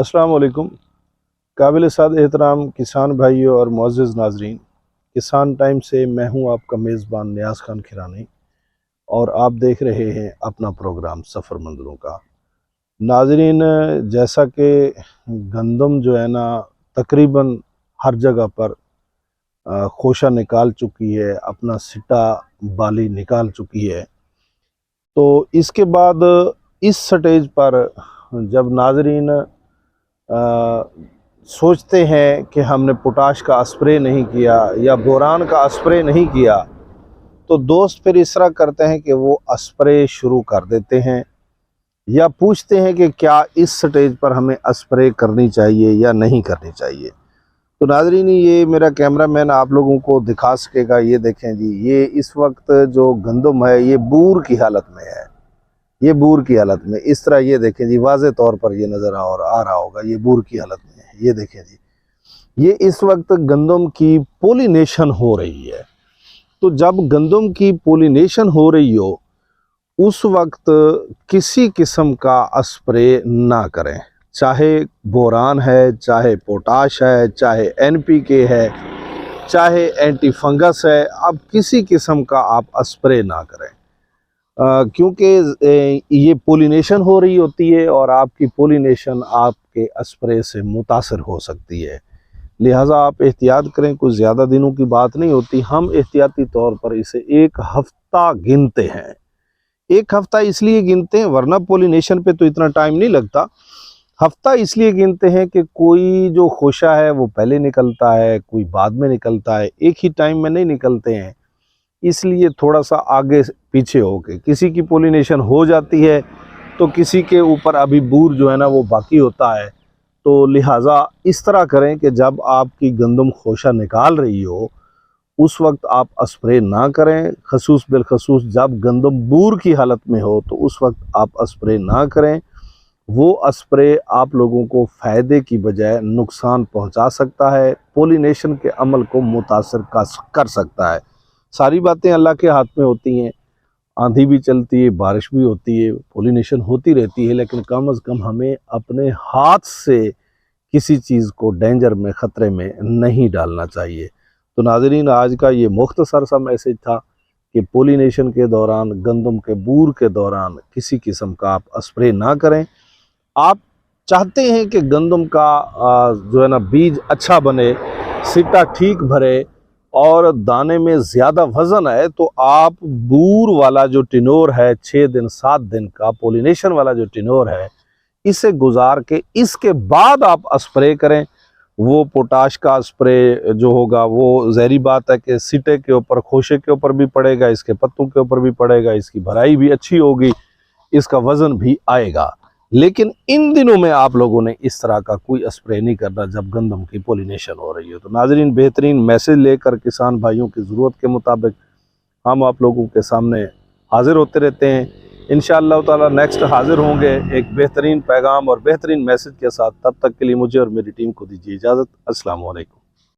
अस्सलाम वालेकुम। काबिल साद एहतराम किसान भाइयों और मुअज़्ज़िज़ नाज़रीन, किसान टाइम से मैं हूं आपका मेज़बान नियाज़ खान खिरानी और आप देख रहे हैं अपना प्रोग्राम सफ़र मंज़िलों का। नाज़रीन, जैसा कि गंदम जो है ना तकरीबन हर जगह पर खोशा निकाल चुकी है, अपना सिटा बाली निकाल चुकी है, तो इसके बाद इस स्टेज पर जब नाज़रीन सोचते हैं कि हमने पोटाश का स्प्रे नहीं किया या बोरान का स्प्रे नहीं किया, तो दोस्त फिर इस तरह करते हैं कि वो स्प्रे शुरू कर देते हैं या पूछते हैं कि क्या इस स्टेज पर हमें स्प्रे करनी चाहिए या नहीं करनी चाहिए। तो नाज़रीन, ये मेरा कैमरामैन आप लोगों को दिखा सकेगा। ये देखें जी, ये इस वक्त जो गंदम है ये बूर की हालत में है। ये बूर की हालत में इस तरह, ये देखें जी, वाज़े तौर पर ये नज़र आ रहा होगा, ये बूर की हालत में है। ये देखें जी, ये इस वक्त गंदम की पोलिनेशन हो रही है। तो जब गंदम की पोलिनेशन हो रही हो उस वक्त किसी किस्म का स्प्रे ना करें, चाहे बोरान है, चाहे पोटाश है, चाहे NPK है, चाहे एंटी फंगस है, अब किसी किस्म का आप स्प्रे ना करें, क्योंकि ये पोलिनेशन हो रही होती है और आपकी पोलिनेशन आपके स्प्रे से मुतासर हो सकती है। लिहाजा आप एहतियात करें। कुछ ज़्यादा दिनों की बात नहीं होती, हम एहतियाती तौर पर इसे 1 हफ्ता गिनते हैं। 1 हफ्ता इसलिए गिनते हैं, वरना पोलिनेशन पे तो इतना टाइम नहीं लगता। हफ्ता इसलिए गिनते हैं कि कोई जो खोशा है वो पहले निकलता है, कोई बाद में निकलता है, एक ही टाइम में नहीं निकलते हैं। इसलिए थोड़ा सा आगे पीछे होके किसी की पोलिनेशन हो जाती है तो किसी के ऊपर अभी बूर जो है ना वो बाकी होता है। तो लिहाजा इस तरह करें कि जब आपकी गंदम खोशा निकाल रही हो उस वक्त आप स्प्रे ना करें, खसूस बिलखसूस जब गंदम बूर की हालत में हो तो उस वक्त आप स्प्रे ना करें। वो स्प्रे आप लोगों को फ़ायदे की बजाय नुकसान पहुंचा सकता है, पोलिनेशन के अमल को मुतासर कर सकता है। सारी बातें अल्लाह के हाथ में होती हैं, आंधी भी चलती है, बारिश भी होती है, पोलिनेशन होती रहती है, लेकिन कम अज़ कम हमें अपने हाथ से किसी चीज़ को डेंजर में, ख़तरे में नहीं डालना चाहिए। तो नाज़रीन, आज का ये मुख्तसर सा मैसेज था कि पोलिनेशन के दौरान, गंदम के बूर के दौरान किसी किस्म का आप स्प्रे ना करें। आप चाहते हैं कि गंदम का जो है ना बीज अच्छा बने, सिट्टा ठीक भरे और दाने में ज़्यादा वज़न है, तो आप बूर वाला जो टिनोर है 6 दिन 7 दिन का पोलिनेशन वाला जो टिनोर है, इसे गुजार के इसके बाद आप स्प्रे करें। वो पोटाश का स्प्रे जो होगा वो ज़ाहिरी बात है कि सिटे के ऊपर, खोशे के ऊपर भी पड़ेगा, इसके पत्तों के ऊपर भी पड़ेगा, इसकी भराई भी अच्छी होगी, इसका वज़न भी आएगा। लेकिन इन दिनों में आप लोगों ने इस तरह का कोई स्प्रे नहीं करना जब गंदम की पोलिनेशन हो रही है। तो नाज़रीन, बेहतरीन मैसेज लेकर किसान भाइयों की ज़रूरत के मुताबिक हम आप लोगों के सामने हाज़िर होते रहते हैं। इंशाअल्लाह ताला नेक्स्ट हाज़िर होंगे एक बेहतरीन पैगाम और बेहतरीन मैसेज के साथ। तब तक के लिए मुझे और मेरी टीम को दीजिए इजाज़त। अस्सलाम वालेकुम।